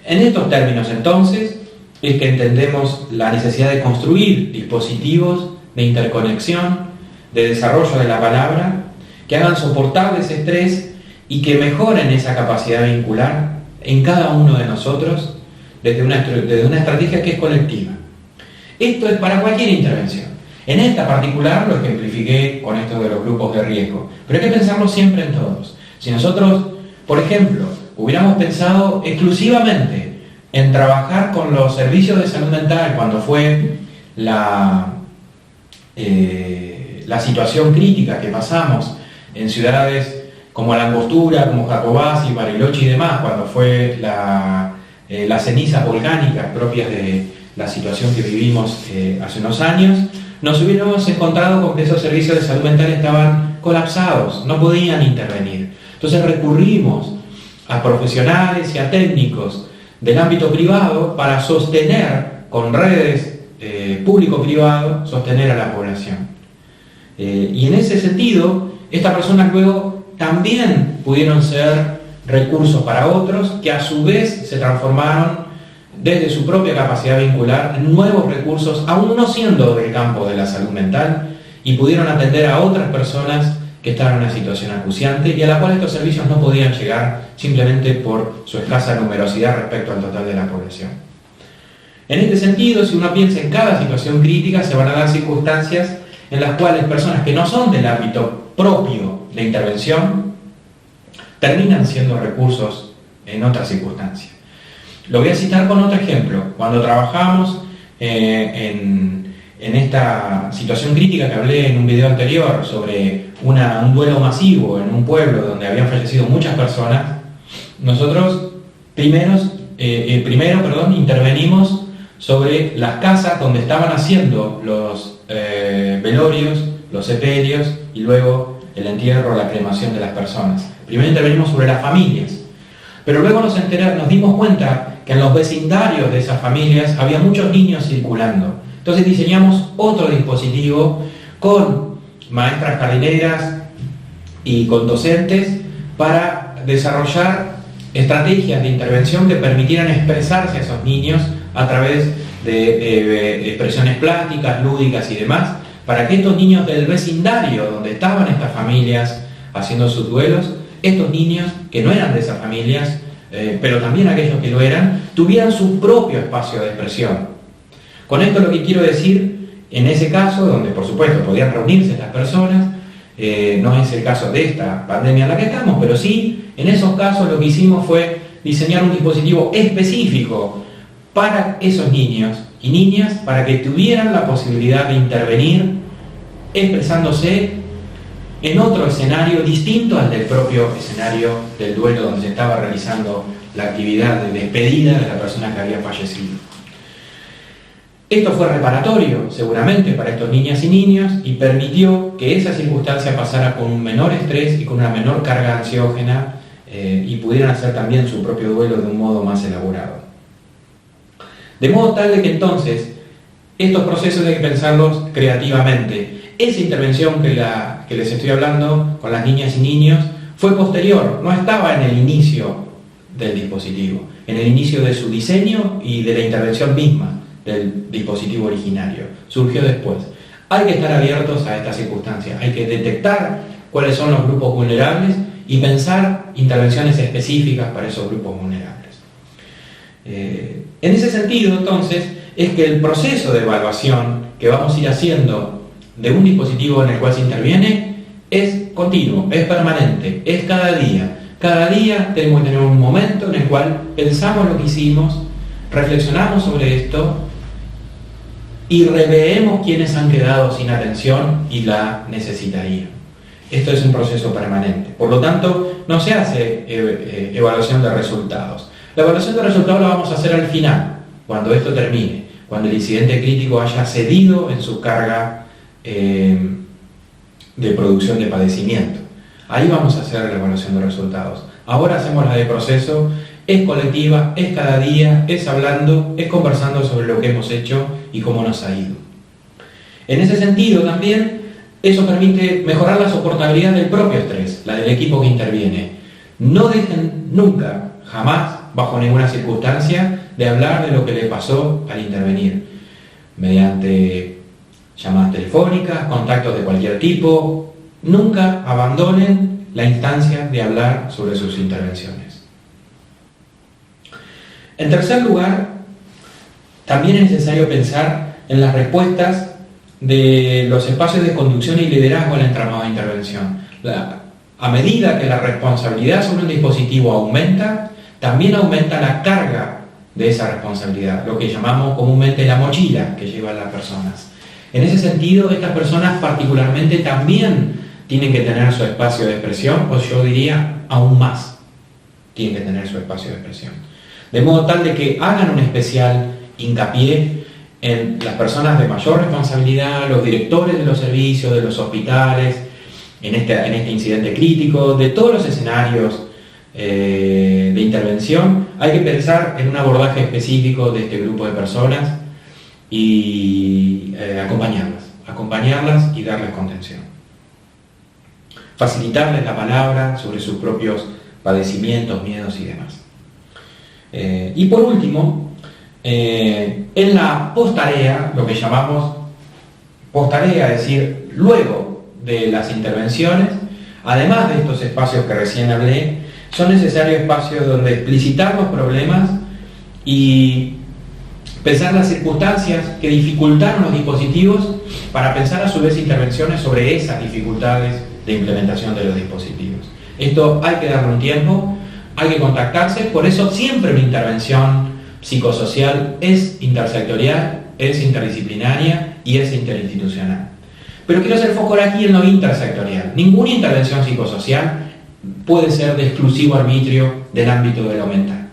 En estos términos, entonces, es que entendemos la necesidad de construir dispositivos de interconexión, de desarrollo de la palabra, que hagan soportable ese estrés y que mejoren esa capacidad vincular en cada uno de nosotros desde una estrategia que es colectiva. Esto es para cualquier intervención. En esta particular lo ejemplifiqué con esto de los grupos de riesgo, pero hay que pensarlo siempre en todos. Si nosotros, por ejemplo, hubiéramos pensado exclusivamente en trabajar con los servicios de salud mental cuando fue la situación crítica que pasamos en ciudades como La Angostura, como Jacobasi, Bariloche y demás, cuando fue las cenizas volcánicas propias de la situación que vivimos hace unos años, nos hubiéramos encontrado con que esos servicios de salud mental estaban colapsados, no podían intervenir. Entonces recurrimos a profesionales y a técnicos del ámbito privado para sostener, con redes público-privado, sostener a la población. Y en ese sentido, estas personas luego también pudieron ser recursos para otros que a su vez se transformaron desde su propia capacidad vincular en nuevos recursos, aún no siendo del campo de la salud mental, y pudieron atender a otras personas que estaban en una situación acuciante y a la cual estos servicios no podían llegar simplemente por su escasa numerosidad respecto al total de la población. En este sentido, si uno piensa en cada situación crítica, se van a dar circunstancias en las cuales personas que no son del ámbito propio de intervención terminan siendo recursos en otras circunstancias. Lo voy a citar con otro ejemplo. Cuando trabajamos en esta situación crítica que hablé en un video anterior sobre un duelo masivo en un pueblo donde habían fallecido muchas personas, nosotros primero intervenimos sobre las casas donde estaban haciendo los velorios, los sepelios y luego el entierro, la cremación de las personas. Primero intervenimos sobre las familias, pero luego nos dimos cuenta que en los vecindarios de esas familias había muchos niños circulando. Entonces diseñamos otro dispositivo con maestras jardineras y con docentes para desarrollar estrategias de intervención que permitieran expresarse a esos niños a través de expresiones plásticas, lúdicas y demás, para que estos niños del vecindario donde estaban estas familias haciendo sus duelos, estos niños que no eran de esas familias, pero también aquellos que lo eran, tuvieran su propio espacio de expresión. Con esto lo que quiero decir, en ese caso, donde por supuesto podían reunirse estas personas, no es el caso de esta pandemia en la que estamos, pero sí, en esos casos lo que hicimos fue diseñar un dispositivo específico para esos niños y niñas, para que tuvieran la posibilidad de intervenir expresándose en otro escenario distinto al del propio escenario del duelo donde se estaba realizando la actividad de despedida de la persona que había fallecido. Esto fue reparatorio, seguramente, para estos niñas y niños y permitió que esa circunstancia pasara con un menor estrés y con una menor carga ansiógena y pudieran hacer también su propio duelo de un modo más elaborado. De modo tal de que entonces estos procesos hay que pensarlos creativamente. Esa intervención que les estoy hablando con las niñas y niños fue posterior, no estaba en el inicio del dispositivo, en el inicio de su diseño y de la intervención misma del dispositivo originario, surgió después. Hay que estar abiertos a estas circunstancias, hay que detectar cuáles son los grupos vulnerables y pensar intervenciones específicas para esos grupos vulnerables. En ese sentido, entonces, es que el proceso de evaluación que vamos a ir haciendo de un dispositivo en el cual se interviene es continuo, es permanente, es cada día. Cada día tenemos que tener un momento en el cual pensamos lo que hicimos, reflexionamos sobre esto y reveemos quiénes han quedado sin atención y la necesitarían. Esto es un proceso permanente. Por lo tanto, no se hace evaluación de resultados. La evaluación de resultados la vamos a hacer al final, cuando esto termine, cuando el incidente crítico haya cedido en su carga de producción de padecimiento. Ahí vamos a hacer la evaluación de resultados. Ahora hacemos la de proceso, es colectiva, es cada día, es hablando, es conversando sobre lo que hemos hecho y cómo nos ha ido. En ese sentido también, eso permite mejorar la soportabilidad del propio estrés, la del equipo que interviene. No dejen nunca, jamás, bajo ninguna circunstancia, de hablar de lo que le pasó al intervenir, mediante llamadas telefónicas, contactos de cualquier tipo. Nunca abandonen la instancia de hablar sobre sus intervenciones. En tercer lugar, también es necesario pensar en las respuestas de los espacios de conducción y liderazgo en el entramado de intervención. A medida que la responsabilidad sobre un dispositivo aumenta, también aumenta la carga de esa responsabilidad, lo que llamamos comúnmente la mochila que llevan las personas. En ese sentido, estas personas particularmente también tienen que tener su espacio de expresión, o yo diría aún más, tienen que tener su espacio de expresión. De modo tal de que hagan un especial hincapié en las personas de mayor responsabilidad, los directores de los servicios, de los hospitales, en este incidente crítico, de todos los escenarios de intervención. Hay que pensar en un abordaje específico de este grupo de personas y acompañarlas y darles contención. Facilitarles la palabra sobre sus propios padecimientos, miedos y demás. Y por último, en la posttarea, lo que llamamos posttarea, es decir, luego de las intervenciones, además de estos espacios que recién hablé, son necesarios espacios donde explicitar los problemas y pensar las circunstancias que dificultaron los dispositivos, para pensar a su vez intervenciones sobre esas dificultades de implementación de los dispositivos. Esto hay que darle un tiempo, hay que contactarse, por eso siempre una intervención psicosocial es intersectorial, es interdisciplinaria y es interinstitucional. Pero quiero hacer foco aquí en lo intersectorial. Ninguna intervención psicosocial puede ser de exclusivo arbitrio del ámbito de lo mental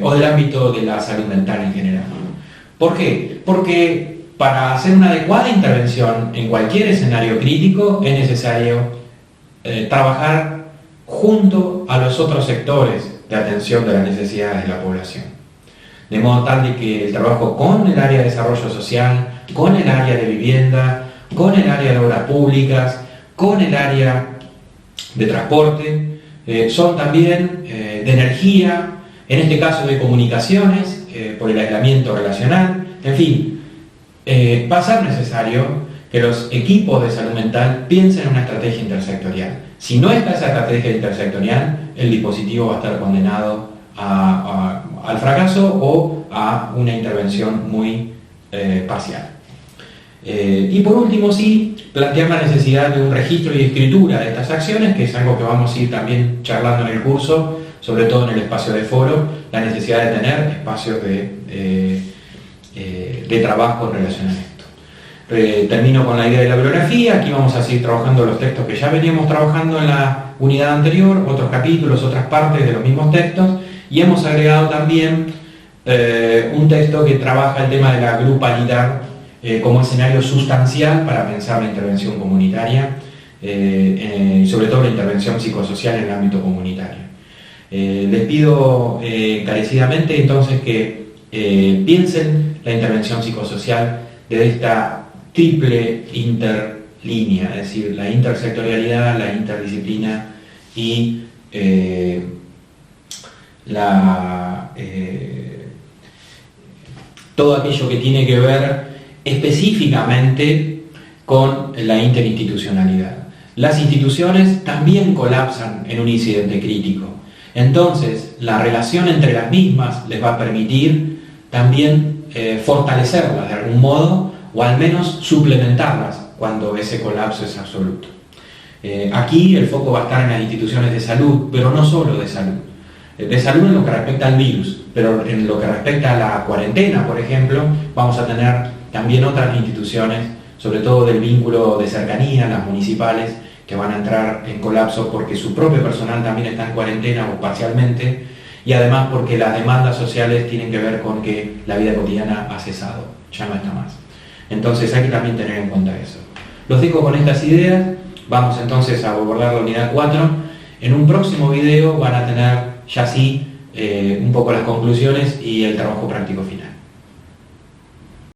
o del ámbito de la salud mental en general. ¿Por qué? Porque para hacer una adecuada intervención en cualquier escenario crítico es necesario trabajar junto a los otros sectores de atención de las necesidades de la población. De modo tal de que el trabajo con el área de desarrollo social, con el área de vivienda, con el área de obras públicas, con el área de transporte, son también de energía, en este caso de comunicaciones, por el aislamiento relacional, en fin, va a ser necesario que los equipos de salud mental piensen en una estrategia intersectorial. Si no está esa estrategia intersectorial, el dispositivo va a estar condenado al fracaso o a una intervención muy parcial. Y por último, sí, plantear la necesidad de un registro y escritura de estas acciones, que es algo que vamos a ir también charlando en el curso, sobre todo en el espacio de foro, la necesidad de tener espacios de trabajo en relación a esto. Termino con la idea de la bibliografía. Aquí vamos a seguir trabajando los textos que ya veníamos trabajando en la unidad anterior, otros capítulos, otras partes de los mismos textos, y hemos agregado también un texto que trabaja el tema de la grupalidad como escenario sustancial para pensar la intervención comunitaria, sobre todo la intervención psicosocial en el ámbito comunitario. Les pido encarecidamente entonces que piensen la intervención psicosocial desde esta triple interlínea, es decir, la intersectorialidad, la interdisciplina y todo aquello que tiene que ver específicamente con la interinstitucionalidad. Las instituciones también colapsan en un incidente crítico. Entonces, la relación entre las mismas les va a permitir también fortalecerlas de algún modo, o al menos suplementarlas cuando ese colapso es absoluto. Aquí el foco va a estar en las instituciones de salud, pero no solo de salud. De salud en lo que respecta al virus, pero en lo que respecta a la cuarentena, por ejemplo, vamos a tener también otras instituciones, sobre todo del vínculo de cercanía, las municipales, que van a entrar en colapso porque su propio personal también está en cuarentena o parcialmente, y además porque las demandas sociales tienen que ver con que la vida cotidiana ha cesado, ya no está más. Entonces hay que también tener en cuenta eso. Los dejo con estas ideas. Vamos entonces a abordar la unidad 4. En un próximo video van a tener ya sí un poco las conclusiones y el trabajo práctico final.